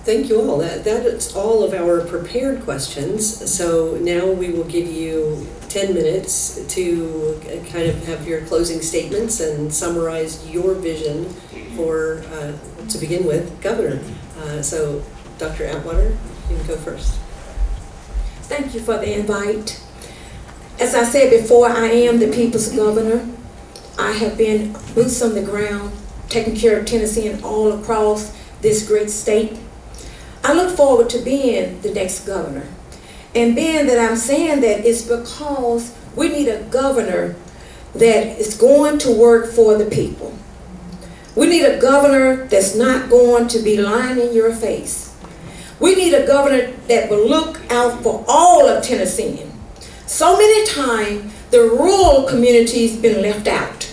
Thank you all. That is all of our prepared questions. So now we will give you 10 minutes to kind of have your closing statements and summarize your vision for, to begin with, Governor. So Dr. Atwater, you can go first. Thank you for the invite. As I said before, I am the people's governor. I have been boots on the ground, taking care of Tennessee and all across this great state. I look forward to being the next governor. And being that I'm saying that, it's because we need a governor that is going to work for the people. We need a governor that's not going to be lying in your face. We need a governor that will look out for all of Tennesseans. So many times, the rural community's been left out.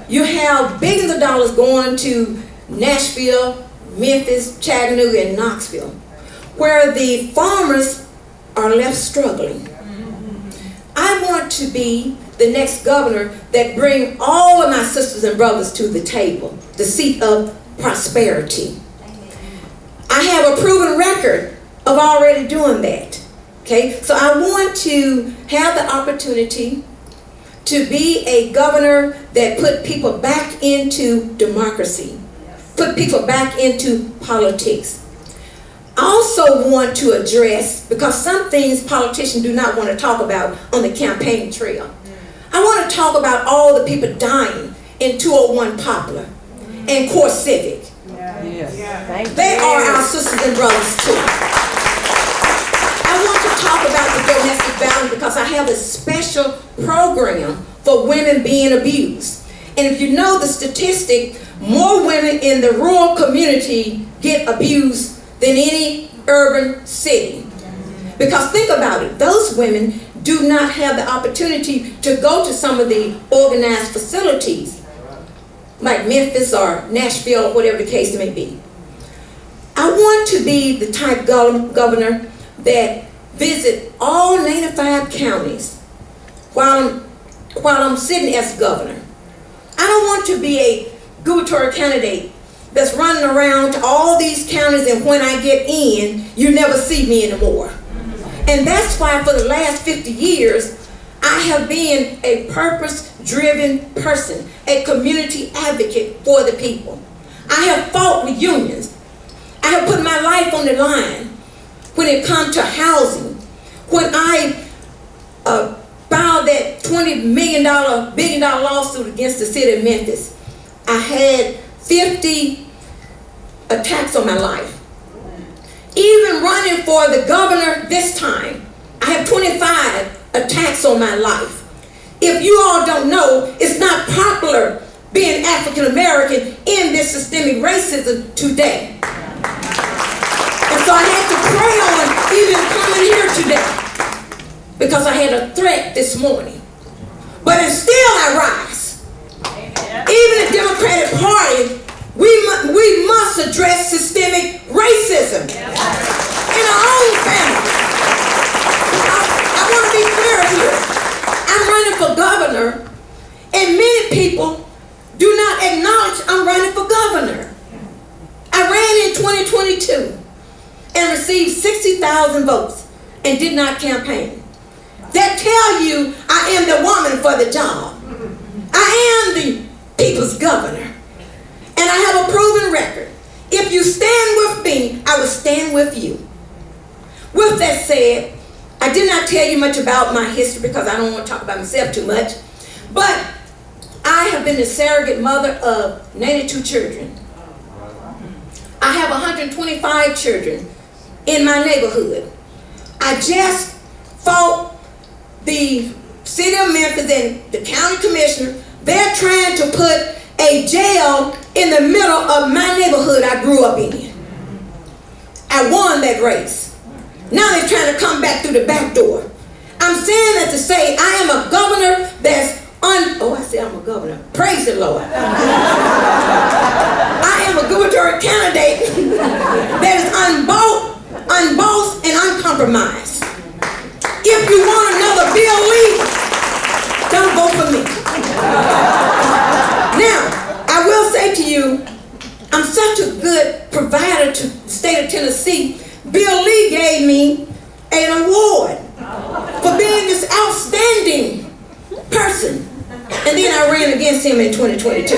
You have billions of dollars going to Nashville, Memphis, Chattanooga, and Knoxville, where the farmers are left struggling. I want to be the next governor that bring all of my sisters and brothers to the table, the seat of prosperity. I have a proven record of already doing that. Okay, so I want to have the opportunity to be a governor that put people back into democracy, put people back into politics. I also want to address, because some things politicians do not want to talk about on the campaign trail. I want to talk about all the people dying in 201 Poplar and Core Civic. They are our sisters and brothers too. I want to talk about the domestic violence because I have a special program for women being abused. And if you know the statistic, more women in the rural community get abused than any urban city. Because think about it, those women do not have the opportunity to go to some of the organized facilities like Memphis or Nashville or whatever the case may be. I want to be the type governor that visit all 95 counties while I'm sitting as governor. I don't want to be a gubernatorial candidate that's running around to all these counties, and when I get in, you never see me anymore. And that's why for the last 50 years, I have been a purpose-driven person, a community advocate for the people. I have fought with unions. I have put my life on the line when it comes to housing. When I filed that $20 billion lawsuit against the city of Memphis, I had 50 attacks on my life. Even running for the governor this time, I have 25 attacks on my life. If you all don't know, it's not popular being African American in this systemic racism today. And so I had to pray on even coming here today, because I had a threat this morning. But still I rise. Even the Democratic Party, we must address systemic racism in our own family. I want to be clear here. I'm running for governor, and many people do not acknowledge I'm running for governor. I ran in 2022 and received 60,000 votes and did not campaign. That tell you I am the woman for the job. I am the people's governor. And I have a proven record. If you stand with me, I will stand with you. With that said, I did not tell you much about my history because I don't want to talk about myself too much. But I have been the surrogate mother of 92 children. I have 125 children in my neighborhood. I just fought the city of Memphis and the county commissioner. They're trying to put a jail in the middle of my neighborhood I grew up in. I won that race. Now they're trying to come back through the back door. I'm saying that to say I am a governor that's I'm a governor. Praise the Lord. I am a gubernatorial candidate that is unbossed and uncompromised. If you want another Bill Lee, don't vote for me. Now, I will say to you, I'm such a good provider to state of Tennessee, Bill Lee gave me an award for being this outstanding person. And then I ran against him in 2022.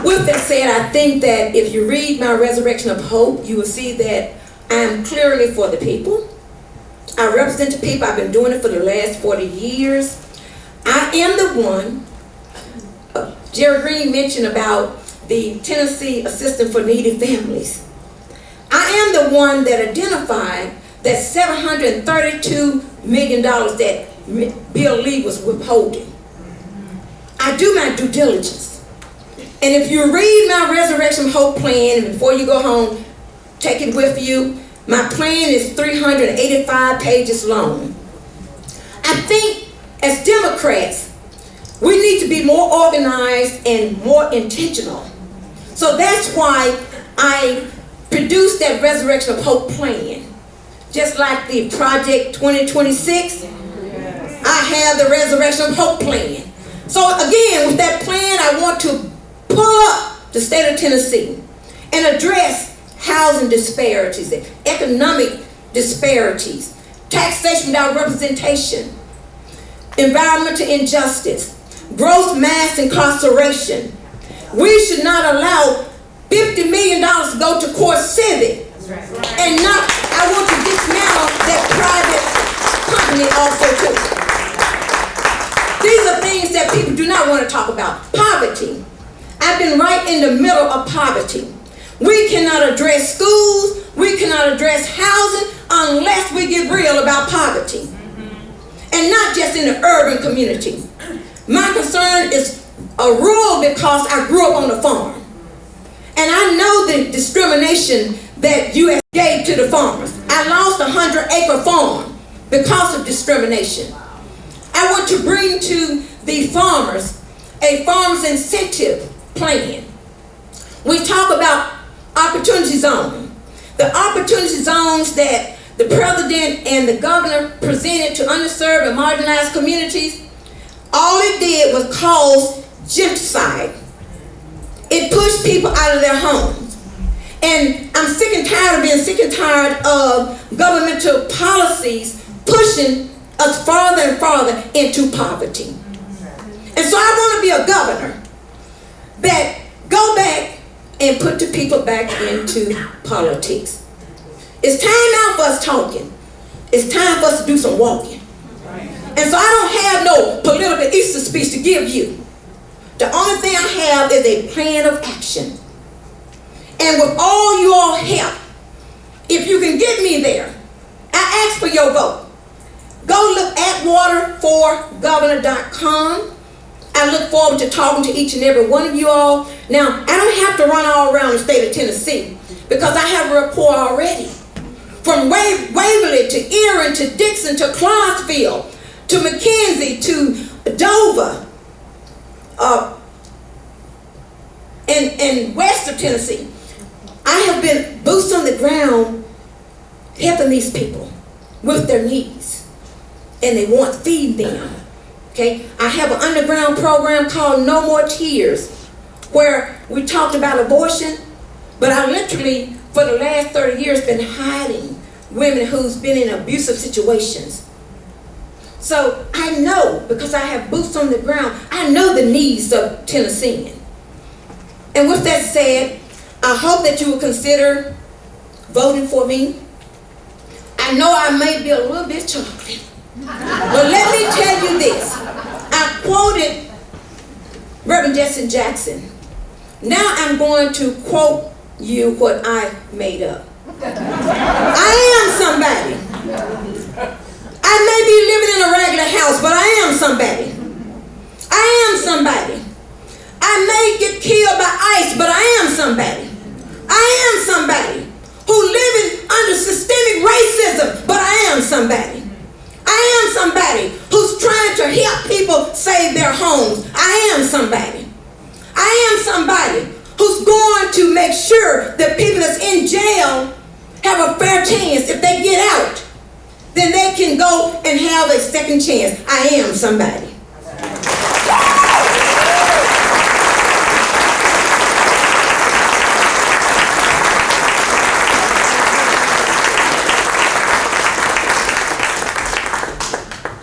With that said, I think that if you read my Resurrection of Hope, you will see that I am clearly for the people. I represent the people. I've been doing it for the last 40 years. I am the one, Jerry Green mentioned about the Tennessee Assistance for Needy Families. I am the one that identified that $732 million that Bill Lee was withholding. I do my due diligence. And if you read my Resurrection Hope plan, and before you go home, take it with you, my plan is 385 pages long. I think as Democrats, we need to be more organized and more intentional. So that's why I produced that Resurrection of Hope plan. Just like the Project 2026, I have the Resurrection of Hope plan. So again, with that plan, I want to pull up the state of Tennessee and address housing disparities, economic disparities, taxation without representation, environmental injustice, gross mass incarceration. We should not allow $50 million to go to core civic. And not, I want to dismantle that private company also too. These are things that people do not want to talk about. Poverty. I've been right in the middle of poverty. We cannot address schools, we cannot address housing unless we get real about poverty. And not just in the urban community. My concern is rural because I grew up on a farm. And I know the discrimination that U.S. gave to the farmers. I lost a 100-acre farm because of discrimination. I want to bring to the farmers a farmers incentive plan. We talk about opportunity zone. The opportunity zones that the president and the governor presented to underserved and marginalized communities, all it did was cause genocide. It pushed people out of their homes. And I'm sick and tired of being sick and tired of governmental policies pushing us farther and farther into poverty. And so I want to be a governor that go back and put the people back into politics. It's time out for us talking. It's time for us to do some walking. And so I don't have no political Easter speech to give you. The only thing I have is a plan of action. And with all you all help, if you can get me there, I ask for your vote. Go look at waterforgovernor.com. I look forward to talking to each and every one of you all. Now, I don't have to run all around the state of Tennessee because I have a rapport already. From Waverly to Erie to Dixon to Clarksville to McKenzie to Dover and west of Tennessee. I have been boots on the ground helping these people with their needs. And they want to feed them. Okay? I have an underground program called No More Tears where we talked about abortion, but I literally, for the last 30 years, been hiding women who's been in abusive situations. So I know, because I have boots on the ground, I know the needs of Tennesseans. And with that said, I hope that you will consider voting for me. I know I may be a little bit chocolate, but let me tell you this. I quoted Reverend Jesse Jackson. Now I'm going to quote you what I made up. I am somebody. I may be living in a regular house, but I am somebody. I am somebody. I may get killed by ICE, but I am somebody. I am somebody who living under systemic racism, but I am somebody. I am somebody who's trying to help people save their homes. I am somebody. I am somebody who's going to make sure that people that's in jail have a fair chance. If they get out, then they can go and have a second chance. I am somebody.